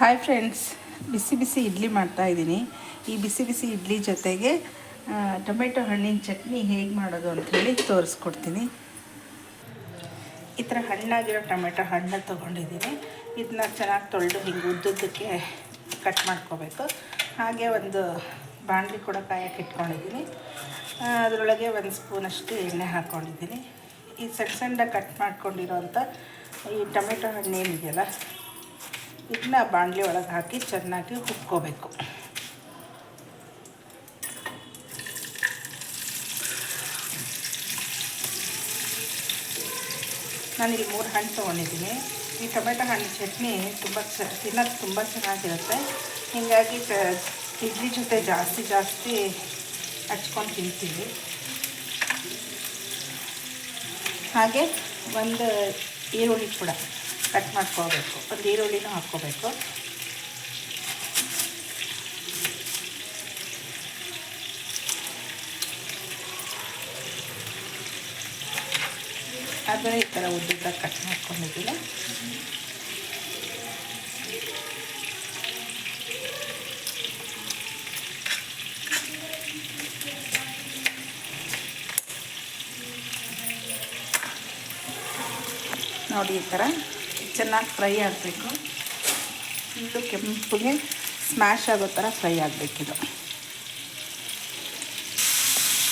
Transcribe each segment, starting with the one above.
Hi friends, ಬಿಸಿ ಬಿಸಿ ಇಡ್ಲಿ ಮಾಡ್ತಾಯಿದ್ದೀನಿ. ಈ ಬಿಸಿ ಬಿಸಿ ಇಡ್ಲಿ ಜೊತೆಗೆ ಟೊಮೆಟೊ ಹಣ್ಣಿನ ಚಟ್ನಿ ಹೇಗೆ ಮಾಡೋದು ಅಂಥೇಳಿ ತೋರಿಸ್ಕೊಡ್ತೀನಿ. ಈ ಥರ ಹಣ್ಣಾಗಿರೋ ಟೊಮೆಟೊ ಹಣ್ಣು ತೊಗೊಂಡಿದ್ದೀನಿ. ಇದನ್ನ ಚೆನ್ನಾಗಿ ತೊಳೆದು ಹಿಂಗೆ ಉದ್ದುದ್ದಕ್ಕೆ ಕಟ್ ಮಾಡ್ಕೋಬೇಕು. ಹಾಗೆ ಒಂದು ಬಾಣಲಿ ಕೂಡ ಕಾಯಕ್ಕೆ ಇಟ್ಕೊಂಡಿದ್ದೀನಿ. ಅದರೊಳಗೆ ಒಂದು ಸ್ಪೂನಷ್ಟು ಎಣ್ಣೆ ಹಾಕ್ಕೊಂಡಿದ್ದೀನಿ. ಈ ಸಣ್ಣ ಸಣ್ಣದಾಗಿ ಕಟ್ ಮಾಡ್ಕೊಂಡಿರೋಂಥ ಈ ಟೊಮೆಟೊ ಹಣ್ಣು ಏನಿದೆಯಲ್ಲ, ಇದನ್ನ ಬಾಣಲಿ ಒಳಗೆ ಹಾಕಿ ಚೆನ್ನಾಗಿ ಹುರ್ಕೋಬೇಕು. ನಾನಿಲ್ಲಿ 3 ಹಣ್ಣು ತೊಗೊಂಡಿದ್ದೀನಿ. ಈ ಟೊಮೆಟೊ ಹಣ್ಣು ಚಟ್ನಿ ತಿನ್ನೋದು ತುಂಬ ಚೆನ್ನಾಗಿರುತ್ತೆ. ಹೀಗಾಗಿ ಇಡ್ಲಿ ಜೊತೆ ಜಾಸ್ತಿ ಹಚ್ಕೊಂಡು ತಿಂತೀವಿ. ಹಾಗೆ ಒಂದು ಈರುಳ್ಳಿ ಕೂಡ ಕಟ್ ಮಾಡ್ಕೋಬೇಕು. ಒಂದು ಈರುಳ್ಳಿನೂ ಹಾಕ್ಕೋಬೇಕು. ಆದರೆ ಈ ಥರ ಉದ್ದುದ್ದ ಕಟ್ ಮಾಡ್ಕೊಂಡಿದ್ದೀನಿ. ನೋಡಿ, ಈ ಥರ ಚೆನ್ನಾಗಿ ಫ್ರೈ ಆಗಬೇಕು. ಇದು ಕೆಂಪಗೆ ಸ್ಮ್ಯಾಶ್ ಆಗೋ ಥರ ಫ್ರೈ ಆಗಬೇಕಿದು.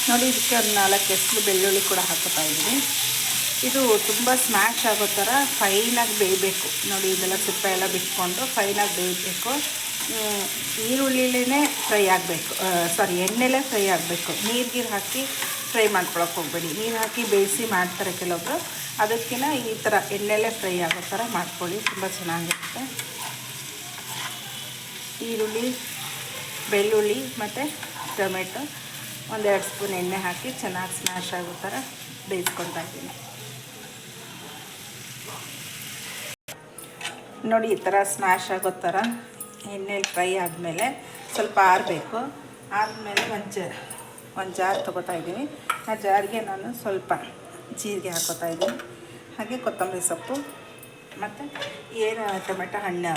ನೋಡಿ, ಇದಕ್ಕೆ ಒಂದು 4 ಎಸಳು ಬೆಳ್ಳುಳ್ಳಿ ಕೂಡ ಹಾಕೋತಾ ಇದ್ದೀನಿ. ಇದು ತುಂಬ ಸ್ಮ್ಯಾಶ್ ಆಗೋ ಥರ ಫೈನಾಗಿ ಬೇಯಬೇಕು. ನೋಡಿ, ಇದೆಲ್ಲ ಸಿಪ್ಪೆ ಎಲ್ಲ ಬಿಟ್ಕೊಂಡು ಫೈನಾಗಿ ಬೇಯಬೇಕು. ಈರುಳ್ಳಿಲೇ ಫ್ರೈ ಆಗಬೇಕು, ಎಣ್ಣೆಲೇ ಫ್ರೈ ಆಗಬೇಕು. ನೀರು ಹಾಕಿ ಫ್ರೈ ಮಾಡ್ಕೊಳಕ್ಕೆ ಹೋಗಬೇಡಿ. ನೀರು ಹಾಕಿ ಬೇಯಿಸಿ ಮಾಡ್ತಾರೆ ಕೆಲವೊಬ್ಬರು. ಅದಕ್ಕಿಂತ ಈ ಥರ ಎಣ್ಣೆಲೇ ಫ್ರೈ ಆಗೋ ಥರ ಮಾಡ್ಕೊಳ್ಳಿ, ತುಂಬ ಚೆನ್ನಾಗಿರುತ್ತೆ. ಈರುಳ್ಳಿ, ಬೆಳ್ಳುಳ್ಳಿ ಮತ್ತು ಟೊಮೆಟೊ 1-2 ಸ್ಪೂನ್ ಎಣ್ಣೆ ಹಾಕಿ ಚೆನ್ನಾಗಿ ಸ್ಮ್ಯಾಶ್ ಆಗೋ ಥರ ಬೇಯಿಸ್ಕೊತಾ ಇದ್ದೀನಿ. ನೋಡಿ, ಈ ಥರ ಸ್ಮ್ಯಾಶ್ ಆಗೋ ಥರ ಎಣ್ಣೆಲಿ ಫ್ರೈ ಆದಮೇಲೆ ಸ್ವಲ್ಪ ಆರಬೇಕು. ಆದಮೇಲೆ ಒಂದು ಜಾರ್ ತೊಗೋತಾ ಇದ್ದೀನಿ. ಆ ಜಾರಿಗೆ ನಾನು ಸ್ವಲ್ಪ ಜೀರಿಗೆ ಹಾಕೋತಾ ಇದ್ದೀನಿ. ಹಾಗೆ ಕೊತ್ತಂಬರಿ ಸೊಪ್ಪು ಮತ್ತು ಏನು ಟೊಮೆಟೊ ಹಣ್ಣು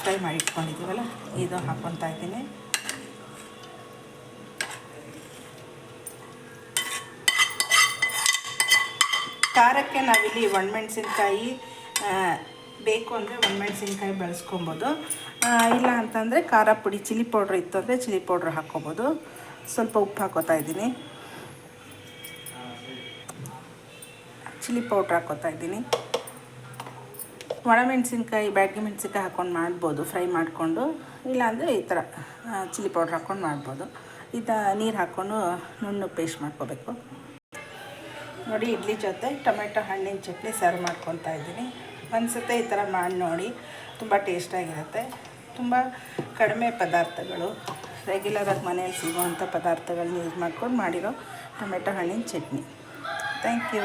ಫ್ರೈ ಮಾಡಿ ಇಟ್ಕೊಂಡಿದ್ದೀವಲ್ಲ, ಇದು ಹಾಕ್ಕೊತಾ ಇದ್ದೀನಿ. ಖಾರಕ್ಕೆ ನಾವಿಲ್ಲಿ ಒಣಮೆಣ್ಸಿನ್ಕಾಯಿ ಬೇಕು ಅಂದರೆ ಒಣಮೆಣ್ಸಿನ್ಕಾಯಿ ಬಳಸ್ಕೊಬೋದು. ಇಲ್ಲ ಅಂತಂದರೆ ಖಾರ ಪುಡಿ ಚಿಲ್ಲಿ ಪೌಡ್ರ್ ಇತ್ತು ಅಂದರೆ ಚಿಲ್ಲಿ ಪೌಡ್ರ್ ಹಾಕ್ಕೊಬೋದು. ಸ್ವಲ್ಪ ಉಪ್ಪು ಹಾಕೋತಾ ಇದ್ದೀನಿ. ಚಿಲ್ಲಿ ಪೌಡ್ರ್ ಹಾಕೋತಾ ಇದ್ದೀನಿ. ಒಣಮೆಣ್ಸಿನ್ಕಾಯಿ, ಬ್ಯಾಡಗಿ ಮೆಣಸಿನ್ಕಾಯಿ ಹಾಕ್ಕೊಂಡು ಮಾಡ್ಬೋದು ಫ್ರೈ ಮಾಡಿಕೊಂಡು. ಇಲ್ಲಾಂದರೆ ಈ ಥರ ಚಿಲ್ಲಿ ಪೌಡ್ರ್ ಹಾಕ್ಕೊಂಡು ಮಾಡ್ಬೋದು. ನೀರು ಹಾಕ್ಕೊಂಡು ನುಣ್ಣಗೆ ಪೇಸ್ಟ್ ಮಾಡ್ಕೋಬೇಕು. ನೋಡಿ, ಇಡ್ಲಿ ಜೊತೆ ಟೊಮೆಟೊ ಹಣ್ಣಿನ ಚಟ್ನಿ ಸರ್ವ್ ಮಾಡ್ಕೊತಾ ಇದ್ದೀನಿ. ಒಂದು ಸತಿ ಈ ಥರ ಮಾಡಿ ನೋಡಿ, ತುಂಬ ಟೇಸ್ಟಾಗಿರುತ್ತೆ. ತುಂಬ ಕಡಿಮೆ ಪದಾರ್ಥಗಳು, ರೆಗ್ಯುಲರಾಗಿ ಮನೇಲಿ ಸಿಗೋವಂಥ ಪದಾರ್ಥಗಳನ್ನ ಯೂಸ್ ಮಾಡ್ಕೊಂಡು ಮಾಡಿರೋ ಟೊಮೆಟೊ ಹಣ್ಣಿನ ಚಟ್ನಿ. Thank you.